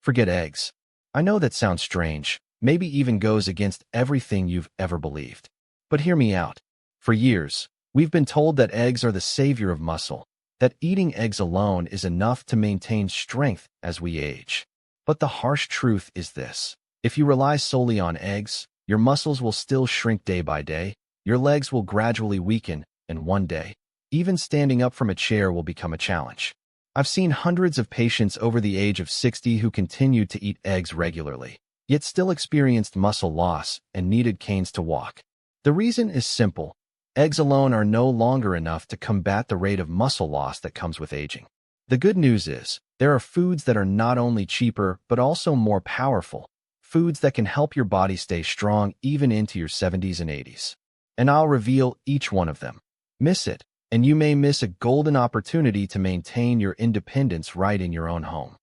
Forget eggs. I know that sounds strange, maybe even goes against everything you've ever believed. But hear me out. For years, we've been told that eggs are the savior of muscle, that eating eggs alone is enough to maintain strength as we age. But the harsh truth is this. If you rely solely on eggs, your muscles will still shrink day by day, your legs will gradually weaken, and one day, even standing up from a chair will become a challenge. I've seen hundreds of patients over the age of 60 who continued to eat eggs regularly, yet still experienced muscle loss and needed canes to walk. The reason is simple. Eggs alone are no longer enough to combat the rate of muscle loss that comes with aging. The good news is, there are foods that are not only cheaper but also more powerful, foods that can help your body stay strong even into your 70s and 80s. And I'll reveal each one of them. Miss it, and you may miss a golden opportunity to maintain your independence right in your own home.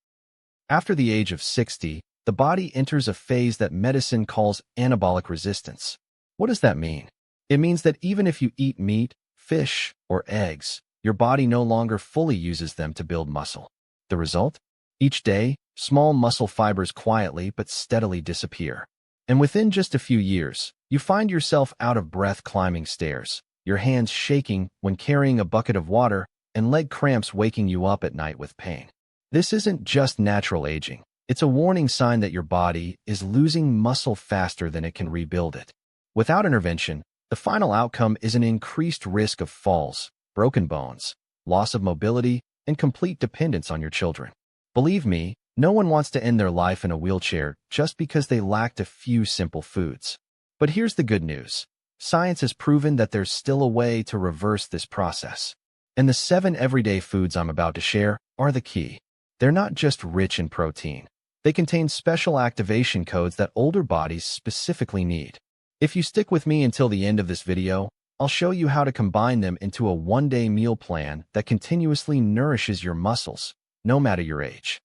After the age of 60, the body enters a phase that medicine calls anabolic resistance. What does that mean? It means that even if you eat meat, fish, or eggs, your body no longer fully uses them to build muscle. The result? Each day, small muscle fibers quietly but steadily disappear. And within just a few years, you find yourself out of breath climbing stairs, your hands shaking when carrying a bucket of water, and leg cramps waking you up at night with pain. This isn't just natural aging. It's a warning sign that your body is losing muscle faster than it can rebuild it. Without intervention, the final outcome is an increased risk of falls, broken bones, loss of mobility, and complete dependence on your children. Believe me, no one wants to end their life in a wheelchair just because they lacked a few simple foods. But here's the good news. Science has proven that there's still a way to reverse this process. And the 7 everyday foods I'm about to share are the key. They're not just rich in protein. They contain special activation codes that older bodies specifically need. If you stick with me until the end of this video, I'll show you how to combine them into a one-day meal plan that continuously nourishes your muscles, no matter your age.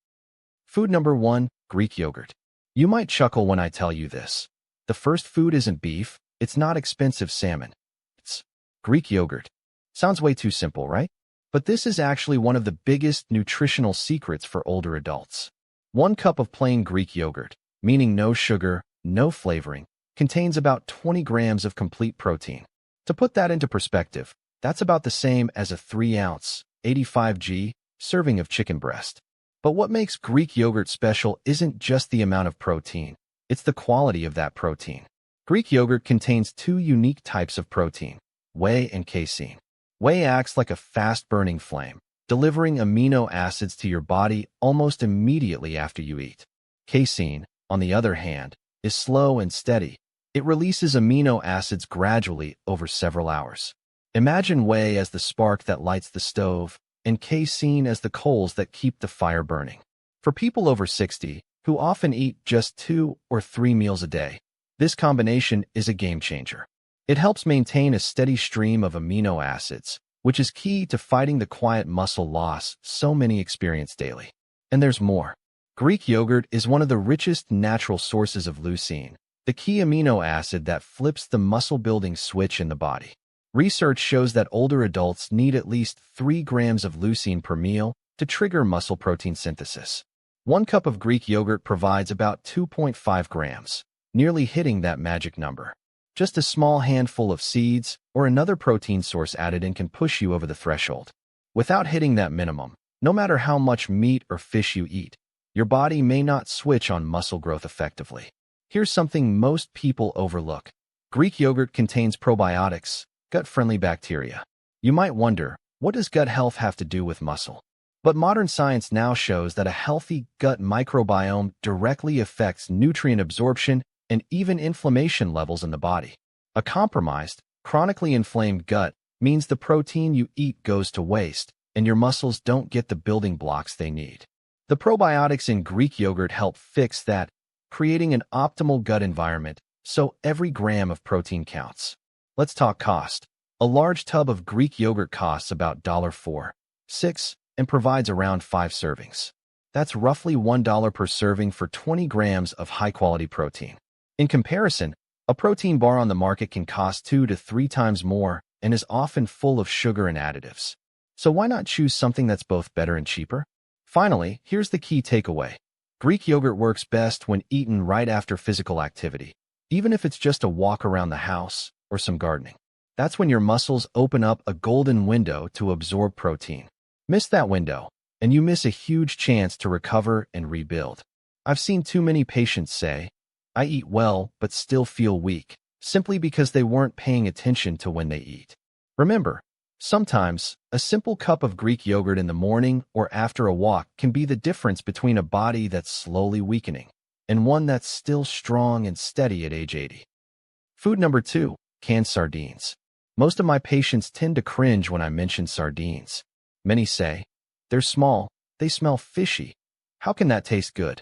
Food number 1, Greek yogurt. You might chuckle when I tell you this. The first food isn't beef, it's not expensive salmon. It's Greek yogurt. Sounds way too simple, right? But this is actually one of the biggest nutritional secrets for older adults. 1 cup of plain Greek yogurt, meaning no sugar, no flavoring, contains about 20 grams of complete protein. To put that into perspective, that's about the same as a 3-ounce, 85g, serving of chicken breast. But what makes Greek yogurt special isn't just the amount of protein, it's the quality of that protein. Greek yogurt contains 2 unique types of protein, whey and casein. Whey acts like a fast-burning flame, delivering amino acids to your body almost immediately after you eat. Casein, on the other hand, is slow and steady. It releases amino acids gradually over several hours. Imagine whey as the spark that lights the stove, and casein as the coals that keep the fire burning. For people over 60, who often eat just 2 or 3 meals a day, this combination is a game changer. It helps maintain a steady stream of amino acids, which is key to fighting the quiet muscle loss so many experience daily. And there's more. Greek yogurt is one of the richest natural sources of leucine, the key amino acid that flips the muscle-building switch in the body. Research shows that older adults need at least 3 grams of leucine per meal to trigger muscle protein synthesis. 1 cup of Greek yogurt provides about 2.5 grams, nearly hitting that magic number. Just a small handful of seeds or another protein source added in can push you over the threshold. Without hitting that minimum, no matter how much meat or fish you eat, your body may not switch on muscle growth effectively. Here's something most people overlook. Greek yogurt contains probiotics, gut-friendly bacteria. You might wonder, what does gut health have to do with muscle? But modern science now shows that a healthy gut microbiome directly affects nutrient absorption and even inflammation levels in the body. A compromised, chronically inflamed gut means the protein you eat goes to waste, and your muscles don't get the building blocks they need. The probiotics in Greek yogurt help fix that, creating an optimal gut environment so every gram of protein counts. Let's talk cost. A large tub of Greek yogurt costs about $4.6 and provides around 5 servings. That's roughly $1 per serving for 20 grams of high-quality protein. In comparison, a protein bar on the market can cost 2 to 3 times more and is often full of sugar and additives. So why not choose something that's both better and cheaper? Finally, here's the key takeaway. Greek yogurt works best when eaten right after physical activity, even if it's just a walk around the house or some gardening. That's when your muscles open up a golden window to absorb protein. Miss that window, and you miss a huge chance to recover and rebuild. I've seen too many patients say, "I eat well but still feel weak," simply because they weren't paying attention to when they eat. Remember, sometimes a simple cup of Greek yogurt in the morning or after a walk can be the difference between a body that's slowly weakening and one that's still strong and steady at age 80. Food number 2, canned sardines. Most of my patients tend to cringe when I mention sardines. Many say, "They're small, they smell fishy. How can that taste good?"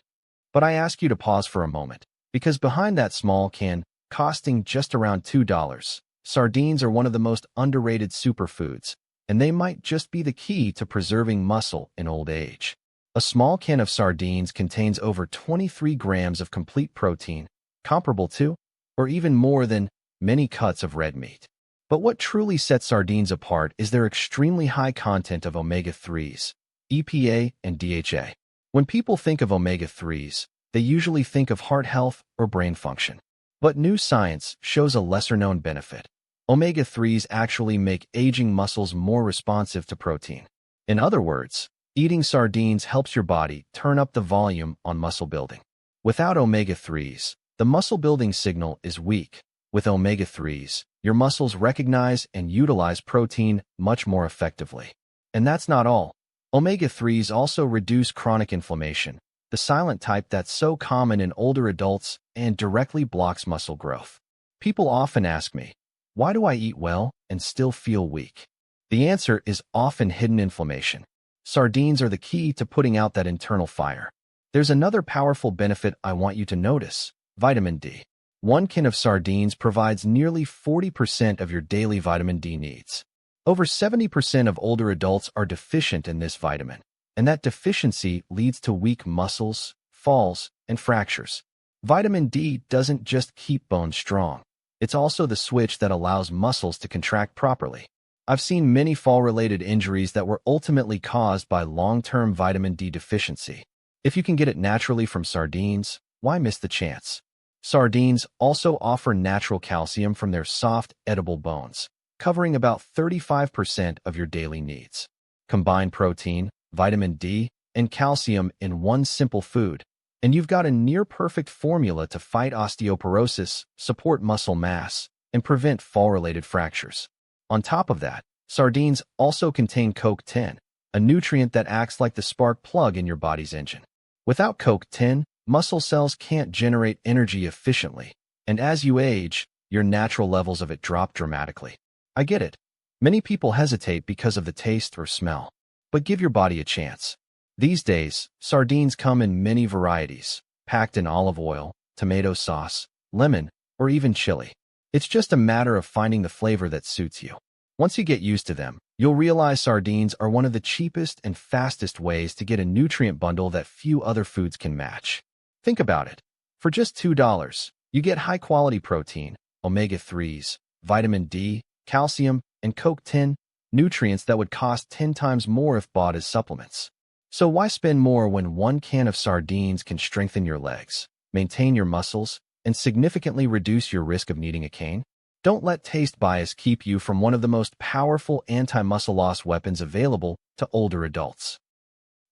But I ask you to pause for a moment, because behind that small can, costing just around $2, sardines are one of the most underrated superfoods, and they might just be the key to preserving muscle in old age. A small can of sardines contains over 23 grams of complete protein, comparable to, or even more than, many cuts of red meat. But what truly sets sardines apart is their extremely high content of omega-3s, EPA, and DHA. When people think of omega-3s, they usually think of heart health or brain function. But new science shows a lesser-known benefit. Omega-3s actually make aging muscles more responsive to protein. In other words, eating sardines helps your body turn up the volume on muscle building. Without omega-3s, the muscle building signal is weak. With omega-3s, your muscles recognize and utilize protein much more effectively. And that's not all. Omega-3s also reduce chronic inflammation, the silent type that's so common in older adults and directly blocks muscle growth. People often ask me, why do I eat well and still feel weak? The answer is often hidden inflammation. Sardines are the key to putting out that internal fire. There's another powerful benefit I want you to notice: vitamin D. One can of sardines provides nearly 40% of your daily vitamin D needs. Over 70% of older adults are deficient in this vitamin, and that deficiency leads to weak muscles, falls, and fractures. Vitamin D doesn't just keep bones strong. It's also the switch that allows muscles to contract properly. I've seen many fall-related injuries that were ultimately caused by long-term vitamin D deficiency. If you can get it naturally from sardines, why miss the chance? Sardines also offer natural calcium from their soft, edible bones, covering about 35% of your daily needs. Combine protein, vitamin D, and calcium in one simple food, and you've got a near-perfect formula to fight osteoporosis, support muscle mass, and prevent fall-related fractures. On top of that, sardines also contain CoQ10, a nutrient that acts like the spark plug in your body's engine. Without CoQ10, muscle cells can't generate energy efficiently, and as you age, your natural levels of it drop dramatically. I get it. Many people hesitate because of the taste or smell, but give your body a chance. These days, sardines come in many varieties, packed in olive oil, tomato sauce, lemon, or even chili. It's just a matter of finding the flavor that suits you. Once you get used to them, you'll realize sardines are one of the cheapest and fastest ways to get a nutrient bundle that few other foods can match. Think about it. For just $2, you get high-quality protein, omega-3s, vitamin D, calcium, and CoQ10, nutrients that would cost 10 times more if bought as supplements. So why spend more when one can of sardines can strengthen your legs, maintain your muscles, and significantly reduce your risk of needing a cane? Don't let taste bias keep you from one of the most powerful anti-muscle loss weapons available to older adults.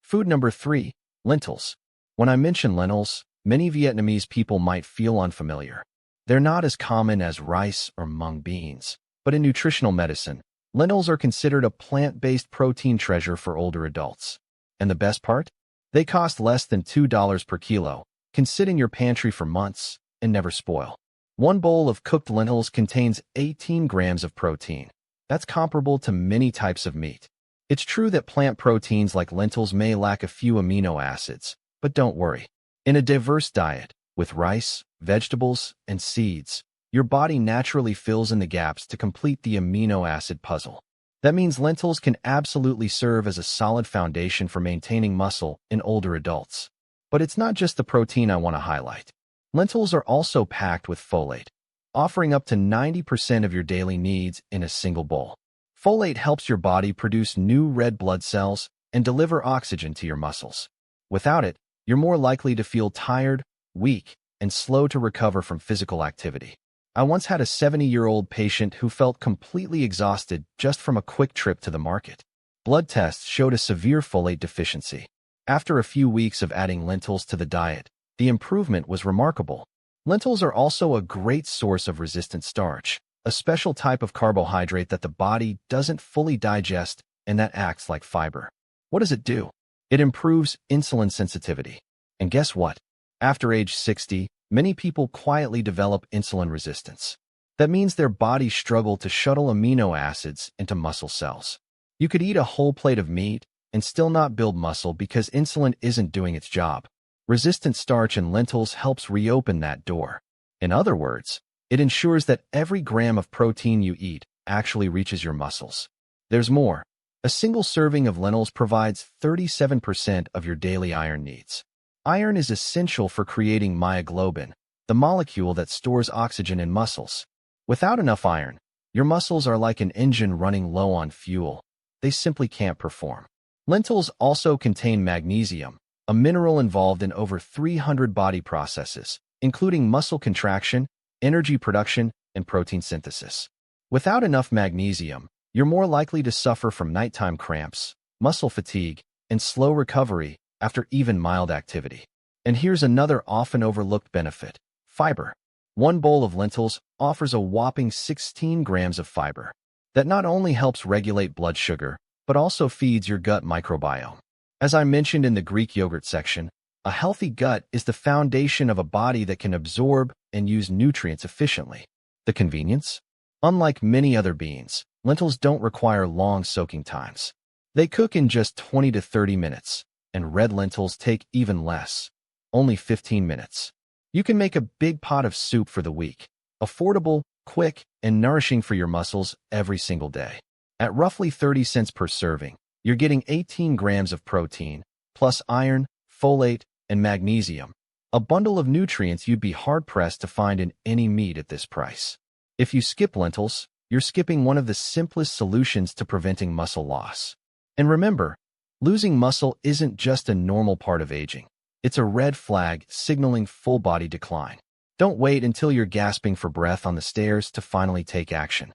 Food number 3, lentils. When I mention lentils, many Vietnamese people might feel unfamiliar. They're not as common as rice or mung beans, but in nutritional medicine, lentils are considered a plant-based protein treasure for older adults. And the best part? They cost less than $2 per kilo, can sit in your pantry for months, and never spoil. One bowl of cooked lentils contains 18 grams of protein. That's comparable to many types of meat. It's true that plant proteins like lentils may lack a few amino acids, but don't worry. In a diverse diet, with rice, vegetables, and seeds, your body naturally fills in the gaps to complete the amino acid puzzle. That means lentils can absolutely serve as a solid foundation for maintaining muscle in older adults. But it's not just the protein I want to highlight. Lentils are also packed with folate, offering up to 90% of your daily needs in a single bowl. Folate helps your body produce new red blood cells and deliver oxygen to your muscles. Without it, you're more likely to feel tired, weak, and slow to recover from physical activity. I once had a 70-year-old patient who felt completely exhausted just from a quick trip to the market. Blood tests showed a severe folate deficiency. After a few weeks of adding lentils to the diet, the improvement was remarkable. Lentils are also a great source of resistant starch, a special type of carbohydrate that the body doesn't fully digest and that acts like fiber. What does it do? It improves insulin sensitivity. And guess what? After age 60, many people quietly develop insulin resistance. That means their bodies struggle to shuttle amino acids into muscle cells. You could eat a whole plate of meat and still not build muscle because insulin isn't doing its job. Resistant starch in lentils helps reopen that door. In other words, it ensures that every gram of protein you eat actually reaches your muscles. There's more. A single serving of lentils provides 37% of your daily iron needs. Iron is essential for creating myoglobin, the molecule that stores oxygen in muscles. Without enough iron, your muscles are like an engine running low on fuel. They simply can't perform. Lentils also contain magnesium, a mineral involved in over 300 body processes, including muscle contraction, energy production, and protein synthesis. Without enough magnesium, you're more likely to suffer from nighttime cramps, muscle fatigue, and slow recovery after even mild activity. And here's another often overlooked benefit: fiber. One bowl of lentils offers a whopping 16 grams of fiber. That not only helps regulate blood sugar, but also feeds your gut microbiome. As I mentioned in the Greek yogurt section, a healthy gut is the foundation of a body that can absorb and use nutrients efficiently. The convenience? Unlike many other beans, lentils don't require long soaking times. They cook in just 20 to 30 minutes, and red lentils take even less, only 15 minutes. You can make a big pot of soup for the week, affordable, quick, and nourishing for your muscles every single day. At roughly 30 cents per serving, you're getting 18 grams of protein, plus iron, folate, and magnesium, a bundle of nutrients you'd be hard-pressed to find in any meat at this price. If you skip lentils, you're skipping one of the simplest solutions to preventing muscle loss. And remember, losing muscle isn't just a normal part of aging. It's a red flag signaling full body decline. Don't wait until you're gasping for breath on the stairs to finally take action.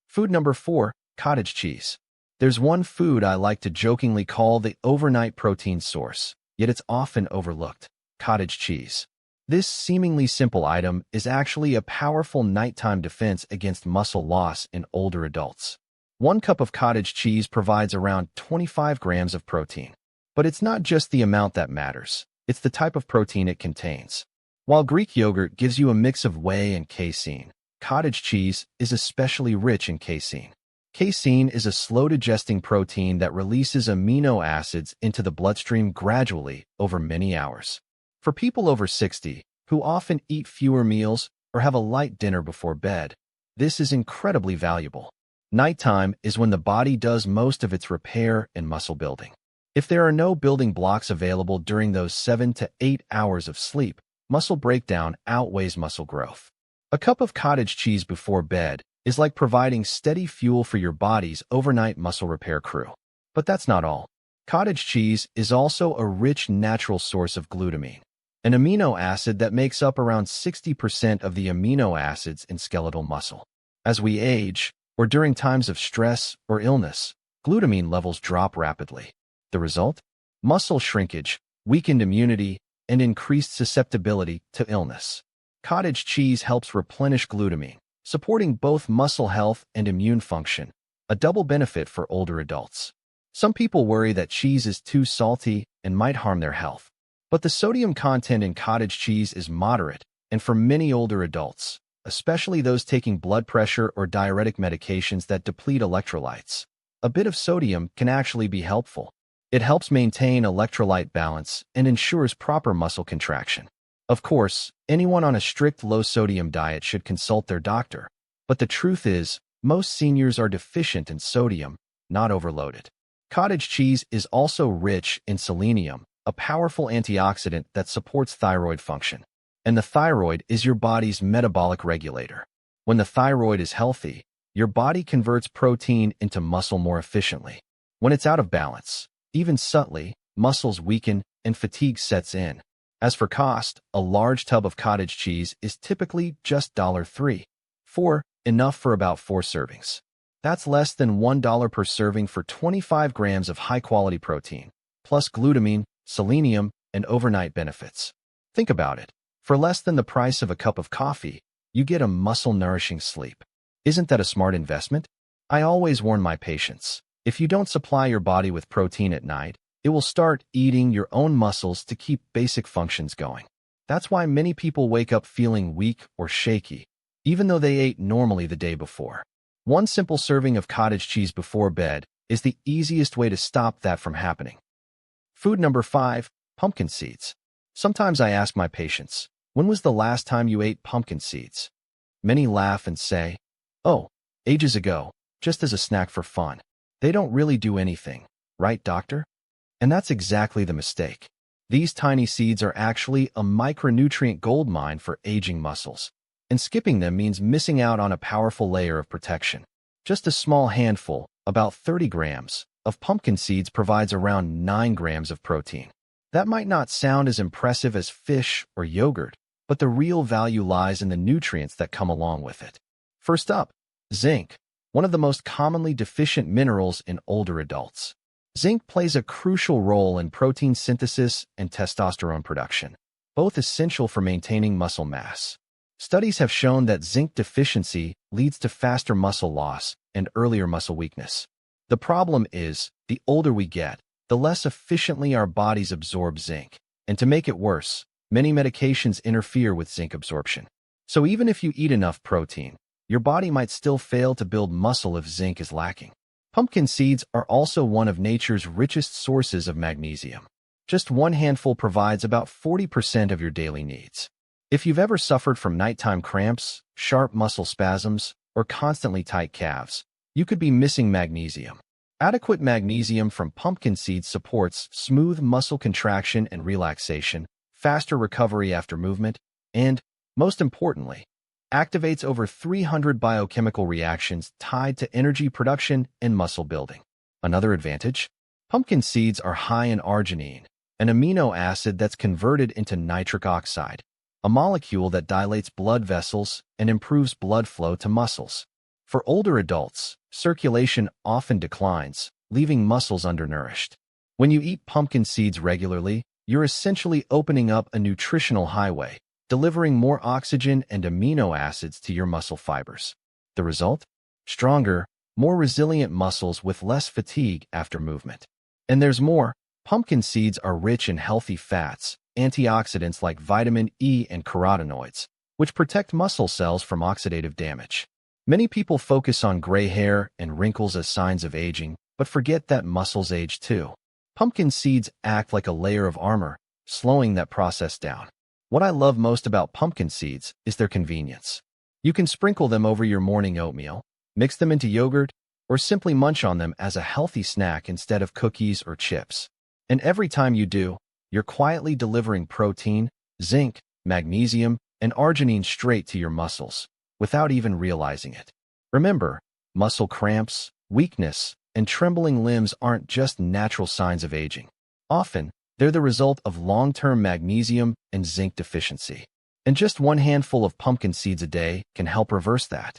Food number 4, cottage cheese. There's one food I like to jokingly call the overnight protein source, yet it's often overlooked: cottage cheese. This seemingly simple item is actually a powerful nighttime defense against muscle loss in older adults. 1 cup of cottage cheese provides around 25 grams of protein. But it's not just the amount that matters, it's the type of protein it contains. While Greek yogurt gives you a mix of whey and casein, cottage cheese is especially rich in casein. Casein is a slow-digesting protein that releases amino acids into the bloodstream gradually over many hours. For people over 60, who often eat fewer meals or have a light dinner before bed, this is incredibly valuable. Nighttime is when the body does most of its repair and muscle building. If there are no building blocks available during those 7 to 8 hours of sleep, muscle breakdown outweighs muscle growth. A cup of cottage cheese before bed is like providing steady fuel for your body's overnight muscle repair crew. But that's not all. Cottage cheese is also a rich natural source of glutamine, an amino acid that makes up around 60% of the amino acids in skeletal muscle. As we age, or during times of stress or illness, glutamine levels drop rapidly. The result? Muscle shrinkage, weakened immunity, and increased susceptibility to illness. Cottage cheese helps replenish glutamine, supporting both muscle health and immune function, a double benefit for older adults. Some people worry that cheese is too salty and might harm their health. But the sodium content in cottage cheese is moderate, and for many older adults, especially those taking blood pressure or diuretic medications that deplete electrolytes, a bit of sodium can actually be helpful. It helps maintain electrolyte balance and ensures proper muscle contraction. Of course, anyone on a strict low-sodium diet should consult their doctor, but the truth is, most seniors are deficient in sodium, not overloaded. Cottage cheese is also rich in selenium, a powerful antioxidant that supports thyroid function. And the thyroid is your body's metabolic regulator. When the thyroid is healthy, your body converts protein into muscle more efficiently. When it's out of balance, even subtly, muscles weaken and fatigue sets in. As for cost, a large tub of cottage cheese is typically just $3.4, enough for about 4 servings. That's less than $1 per serving for 25 grams of high-quality protein, plus glutamine, selenium, and overnight benefits. Think about it. For less than the price of a cup of coffee, you get a muscle-nourishing sleep. Isn't that a smart investment? I always warn my patients, if you don't supply your body with protein at night, it will start eating your own muscles to keep basic functions going. That's why many people wake up feeling weak or shaky, even though they ate normally the day before. One simple serving of cottage cheese before bed is the easiest way to stop that from happening. Food number 5, pumpkin seeds. Sometimes I ask my patients, when was the last time you ate pumpkin seeds? Many laugh and say, oh, ages ago, just as a snack for fun. They don't really do anything, right, doctor? And that's exactly the mistake. These tiny seeds are actually a micronutrient goldmine for aging muscles, and skipping them means missing out on a powerful layer of protection. Just a small handful, about 30 grams, of pumpkin seeds provides around 9 grams of protein. That might not sound as impressive as fish or yogurt, but the real value lies in the nutrients that come along with it. First up, zinc, one of the most commonly deficient minerals in older adults. Zinc plays a crucial role in protein synthesis and testosterone production, both essential for maintaining muscle mass. Studies have shown that zinc deficiency leads to faster muscle loss and earlier muscle weakness. The problem is, the older we get, the less efficiently our bodies absorb zinc. And to make it worse, many medications interfere with zinc absorption. So even if you eat enough protein, your body might still fail to build muscle if zinc is lacking. Pumpkin seeds are also one of nature's richest sources of magnesium. Just one handful provides about 40% of your daily needs. If you've ever suffered from nighttime cramps, sharp muscle spasms, or constantly tight calves, you could be missing magnesium. Adequate magnesium from pumpkin seeds supports smooth muscle contraction and relaxation, faster recovery after movement, and, most importantly, activates over 300 biochemical reactions tied to energy production and muscle building. Another advantage? Pumpkin seeds are high in arginine, an amino acid that's converted into nitric oxide, a molecule that dilates blood vessels and improves blood flow to muscles. For older adults, circulation often declines, leaving muscles undernourished. When you eat pumpkin seeds regularly, you're essentially opening up a nutritional highway, delivering more oxygen and amino acids to your muscle fibers. The result? Stronger, more resilient muscles with less fatigue after movement. And there's more. Pumpkin seeds are rich in healthy fats, antioxidants like vitamin E and carotenoids, which protect muscle cells from oxidative damage. Many people focus on gray hair and wrinkles as signs of aging, but forget that muscles age too. Pumpkin seeds act like a layer of armor, slowing that process down. What I love most about pumpkin seeds is their convenience. You can sprinkle them over your morning oatmeal, mix them into yogurt, or simply munch on them as a healthy snack instead of cookies or chips. And every time you do, you're quietly delivering protein, zinc, magnesium, and arginine straight to your muscles, without even realizing it. Remember, muscle cramps, weakness, and trembling limbs aren't just natural signs of aging. Often, they're the result of long-term magnesium and zinc deficiency. And just one handful of pumpkin seeds a day can help reverse that.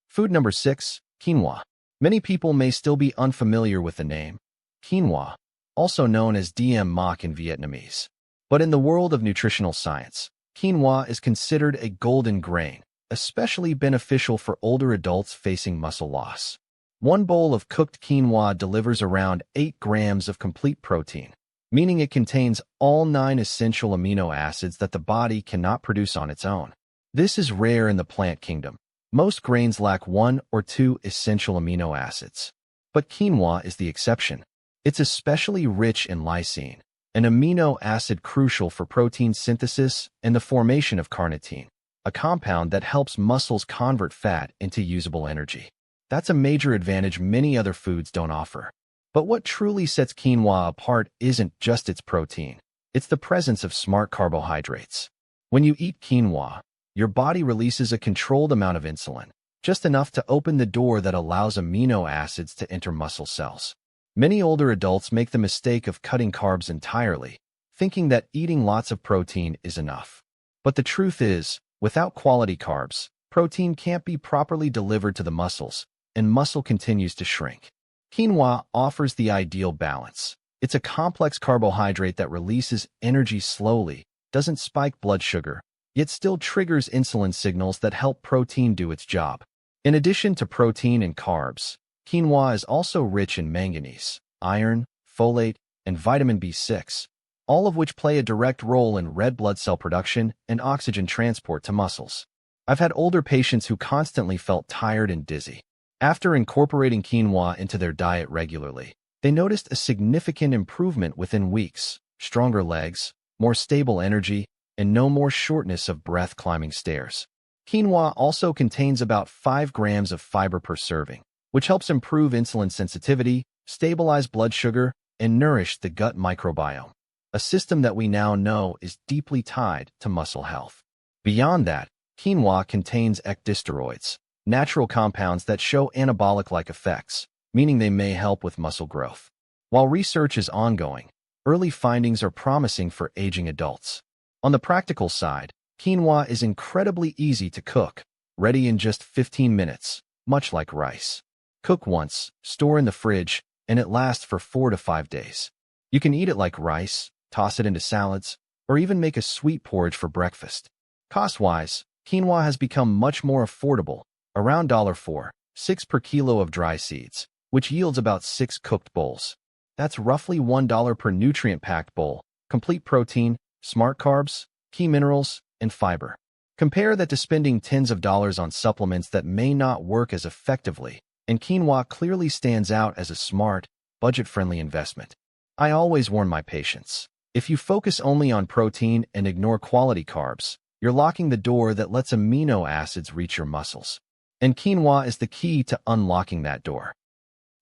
Food number 6, quinoa. Many people may still be unfamiliar with the name quinoa, also known as diem mac in Vietnamese. But in the world of nutritional science, quinoa is considered a golden grain, especially beneficial for older adults facing muscle loss. One bowl of cooked quinoa delivers around 8 grams of complete protein, meaning it contains all 9 essential amino acids that the body cannot produce on its own. This is rare in the plant kingdom. Most grains lack 1 or 2 essential amino acids. But quinoa is the exception. It's especially rich in leucine, an amino acid crucial for protein synthesis and the formation of carnitine, a compound that helps muscles convert fat into usable energy. That's a major advantage many other foods don't offer. But what truly sets quinoa apart isn't just its protein. It's the presence of smart carbohydrates. When you eat quinoa, your body releases a controlled amount of insulin, just enough to open the door that allows amino acids to enter muscle cells. Many older adults make the mistake of cutting carbs entirely, thinking that eating lots of protein is enough. But the truth is, without quality carbs, protein can't be properly delivered to the muscles, and muscle continues to shrink. Quinoa offers the ideal balance. It's a complex carbohydrate that releases energy slowly, doesn't spike blood sugar, yet still triggers insulin signals that help protein do its job. In addition to protein and carbs, quinoa is also rich in manganese, iron, folate, and vitamin B6, all of which play a direct role in red blood cell production and oxygen transport to muscles. I've had older patients who constantly felt tired and dizzy. After incorporating quinoa into their diet regularly, they noticed a significant improvement within weeks, stronger legs, more stable energy, and no more shortness of breath climbing stairs. Quinoa also contains about 5 grams of fiber per serving, which helps improve insulin sensitivity, stabilize blood sugar, and nourish the gut microbiome, a system that we now know is deeply tied to muscle health. Beyond that, quinoa contains ecdysteroids, natural compounds that show anabolic-like effects, meaning they may help with muscle growth. While research is ongoing, early findings are promising for aging adults. On the practical side, quinoa is incredibly easy to cook, ready in just 15 minutes, much like rice. Cook once, store in the fridge, and it lasts for 4 to 5 days. You can eat it like rice, toss it into salads, or even make a sweet porridge for breakfast. Cost-wise, quinoa has become much more affordable, around $4.06 per kilo of dry seeds, which yields about 6 cooked bowls. That's roughly $1 per nutrient-packed bowl, complete protein, smart carbs, key minerals, and fiber. Compare that to spending tens of dollars on supplements that may not work as effectively, and quinoa clearly stands out as a smart, budget-friendly investment. I always warn my patients, if you focus only on protein and ignore quality carbs, you're locking the door that lets amino acids reach your muscles. And quinoa is the key to unlocking that door.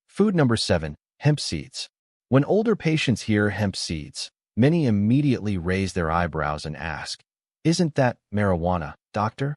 Food number 7, hemp seeds. When older patients hear hemp seeds, many immediately raise their eyebrows and ask, "Isn't that marijuana, doctor?"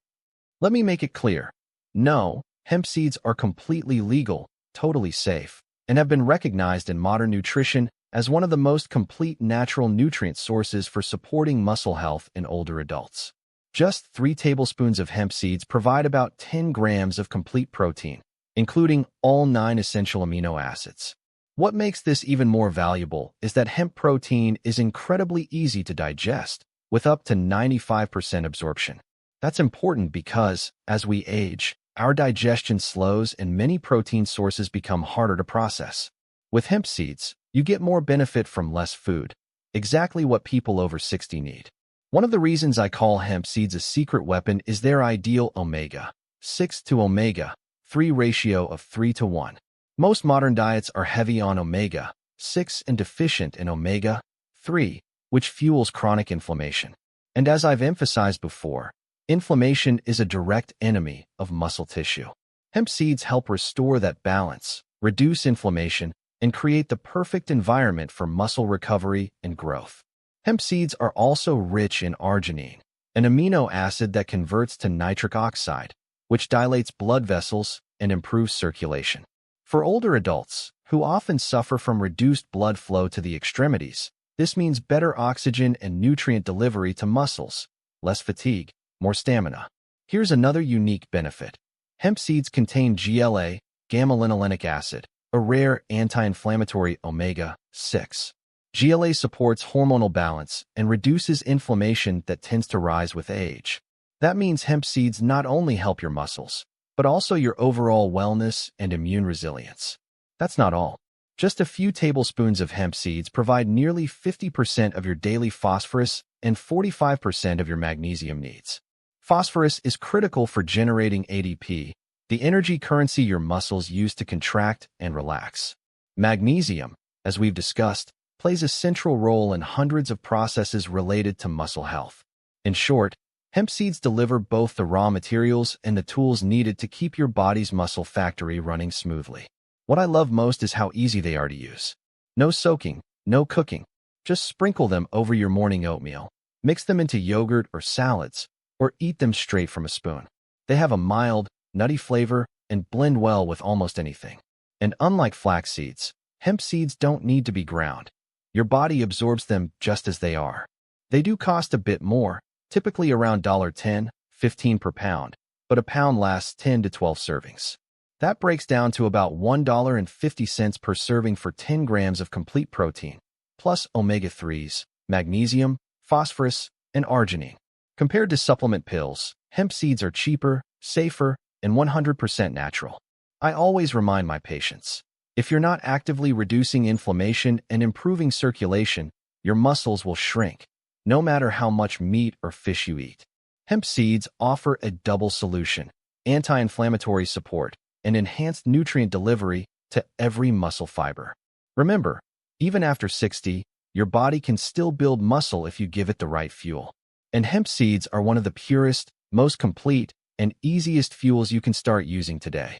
Let me make it clear. No, hemp seeds are completely legal, totally safe, and have been recognized in modern nutrition as one of the most complete natural nutrient sources for supporting muscle health in older adults. Just 3 tablespoons of hemp seeds provide about 10 grams of complete protein, including all 9 essential amino acids. What makes this even more valuable is that hemp protein is incredibly easy to digest, with up to 95% absorption. That's important because, as we age, our digestion slows and many protein sources become harder to process. With hemp seeds, you get more benefit from less food, exactly what people over 60 need. One of the reasons I call hemp seeds a secret weapon is their ideal omega-6 to omega-3 ratio of 3 to 1. Most modern diets are heavy on omega-6 and deficient in omega-3, which fuels chronic inflammation. And as I've emphasized before, inflammation is a direct enemy of muscle tissue. Hemp seeds help restore that balance, reduce inflammation, and create the perfect environment for muscle recovery and growth. Hemp seeds are also rich in arginine, an amino acid that converts to nitric oxide, which dilates blood vessels and improves circulation. For older adults, who often suffer from reduced blood flow to the extremities, this means better oxygen and nutrient delivery to muscles, less fatigue, more stamina. Here's another unique benefit. Hemp seeds contain GLA, gamma-linolenic acid, a rare anti-inflammatory omega-6. GLA supports hormonal balance and reduces inflammation that tends to rise with age. That means hemp seeds not only help your muscles, but also your overall wellness and immune resilience. That's not all. Just a few tablespoons of hemp seeds provide nearly 50% of your daily phosphorus and 45% of your magnesium needs. Phosphorus is critical for generating ATP, the energy currency your muscles use to contract and relax. Magnesium, as we've discussed, plays a central role in hundreds of processes related to muscle health. In short, hemp seeds deliver both the raw materials and the tools needed to keep your body's muscle factory running smoothly. What I love most is how easy they are to use. No soaking, no cooking. Just sprinkle them over your morning oatmeal, mix them into yogurt or salads, or eat them straight from a spoon. They have a mild, nutty flavor and blend well with almost anything. And unlike flax seeds, hemp seeds don't need to be ground. Your body absorbs them just as they are. They do cost a bit more, typically around $10, $15 per pound, but a pound lasts 10 to 12 servings. That breaks down to about $1.50 per serving for 10 grams of complete protein, plus omega-3s, magnesium, phosphorus, and arginine. Compared to supplement pills, hemp seeds are cheaper, safer, and 100% natural. I always remind my patients, if you're not actively reducing inflammation and improving circulation, your muscles will shrink, no matter how much meat or fish you eat. Hemp seeds offer a double solution: anti-inflammatory support and enhanced nutrient delivery to every muscle fiber. Remember, even after 60, your body can still build muscle if you give it the right fuel. And hemp seeds are one of the purest, most complete, and easiest fuels you can start using today.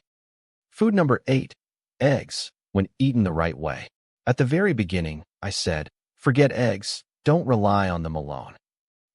Food number 8. Eggs, when eaten the right way. At the very beginning, I said, forget eggs, don't rely on them alone.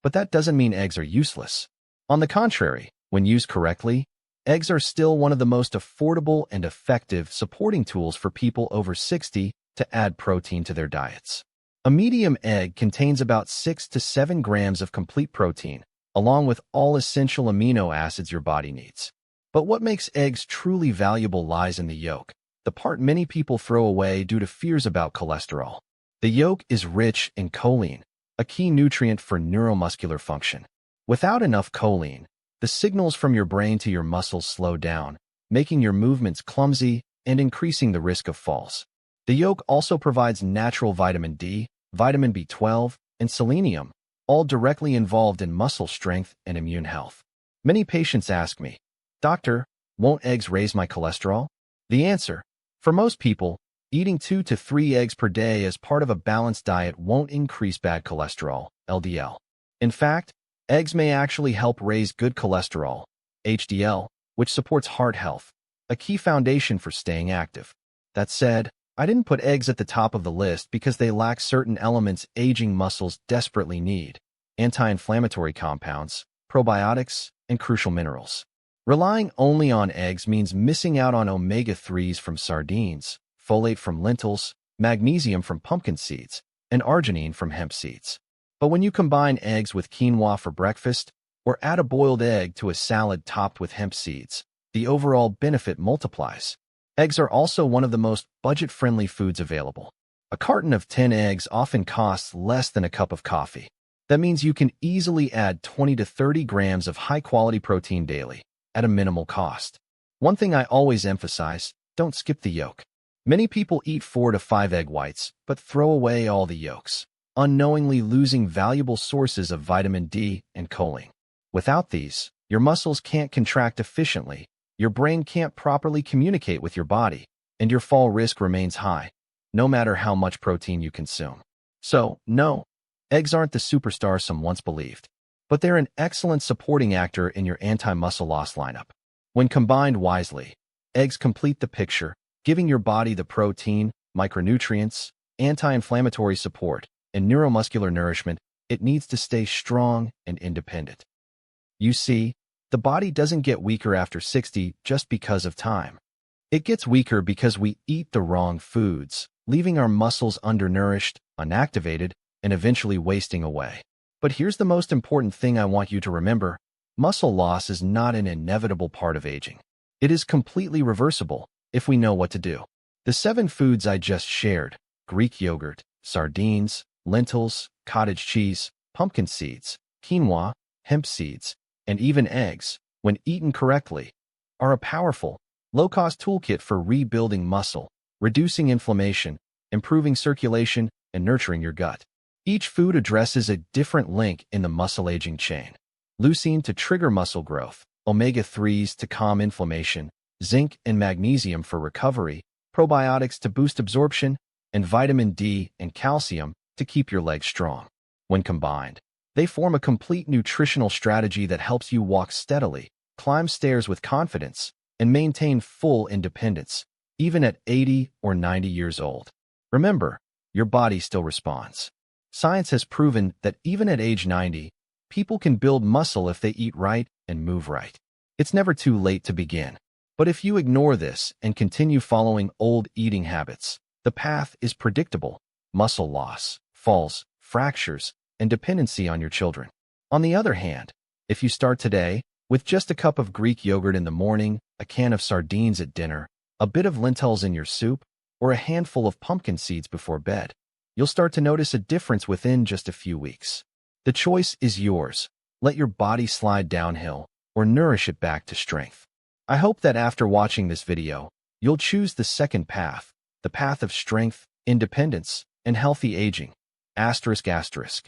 But that doesn't mean eggs are useless. On the contrary, when used correctly, eggs are still one of the most affordable and effective supporting tools for people over 60 to add protein to their diets. A medium egg contains about 6 to 7 grams of complete protein, along with all essential amino acids your body needs. But what makes eggs truly valuable lies in the yolk, the part many people throw away due to fears about cholesterol. The yolk is rich in choline, a key nutrient for neuromuscular function. Without enough choline, the signals from your brain to your muscles slow down, making your movements clumsy and increasing the risk of falls. The yolk also provides natural vitamin D, vitamin B12, and selenium, all directly involved in muscle strength and immune health. Many patients ask me, "Doctor, won't eggs raise my cholesterol?" The answer: for most people, eating 2 to 3 eggs per day as part of a balanced diet won't increase bad cholesterol, LDL. In fact, eggs may actually help raise good cholesterol, HDL, which supports heart health, a key foundation for staying active. That said, I didn't put eggs at the top of the list because they lack certain elements aging muscles desperately need: anti-inflammatory compounds, probiotics, and crucial minerals. Relying only on eggs means missing out on omega-3s from sardines, folate from lentils, magnesium from pumpkin seeds, and arginine from hemp seeds. But when you combine eggs with quinoa for breakfast, or add a boiled egg to a salad topped with hemp seeds, the overall benefit multiplies. Eggs are also one of the most budget-friendly foods available. A carton of 10 eggs often costs less than a cup of coffee. That means you can easily add 20 to 30 grams of high-quality protein daily, at a minimal cost. One thing I always emphasize: don't skip the yolk. Many people eat 4 to 5 egg whites, but throw away all the yolks, unknowingly losing valuable sources of vitamin D and choline. Without these, your muscles can't contract efficiently, your brain can't properly communicate with your body, and your fall risk remains high, no matter how much protein you consume. So, no, eggs aren't the superstar some once believed, but they're an excellent supporting actor in your anti-muscle loss lineup. When combined wisely, eggs complete the picture, giving your body the protein, micronutrients, anti-inflammatory support, and neuromuscular nourishment it needs to stay strong and independent. You see, the body doesn't get weaker after 60 just because of time. It gets weaker because we eat the wrong foods, leaving our muscles undernourished, unactivated, and eventually wasting away. But here's the most important thing I want you to remember: muscle loss is not an inevitable part of aging. It is completely reversible if we know what to do. The 7 foods I just shared: Greek yogurt, sardines, lentils, cottage cheese, pumpkin seeds, quinoa, hemp seeds, and even eggs, when eaten correctly, are a powerful, low-cost toolkit for rebuilding muscle, reducing inflammation, improving circulation, and nurturing your gut. Each food addresses a different link in the muscle aging chain: leucine to trigger muscle growth, omega-3s to calm inflammation, zinc and magnesium for recovery, probiotics to boost absorption, and vitamin D and calcium to keep your legs strong. When combined, they form a complete nutritional strategy that helps you walk steadily, climb stairs with confidence, and maintain full independence, even at 80 or 90 years old. Remember, your body still responds. Science has proven that even at age 90, people can build muscle if they eat right and move right. It's never too late to begin. But if you ignore this and continue following old eating habits, the path is predictable: muscle loss, falls, fractures, and dependency on your children. On the other hand, if you start today with just a cup of Greek yogurt in the morning, a can of sardines at dinner, a bit of lentils in your soup, or a handful of pumpkin seeds before bed, you'll start to notice a difference within just a few weeks. The choice is yours. Let your body slide downhill or nourish it back to strength. I hope that after watching this video, you'll choose the second path, the path of strength, independence, and healthy aging. Asterisk asterisk.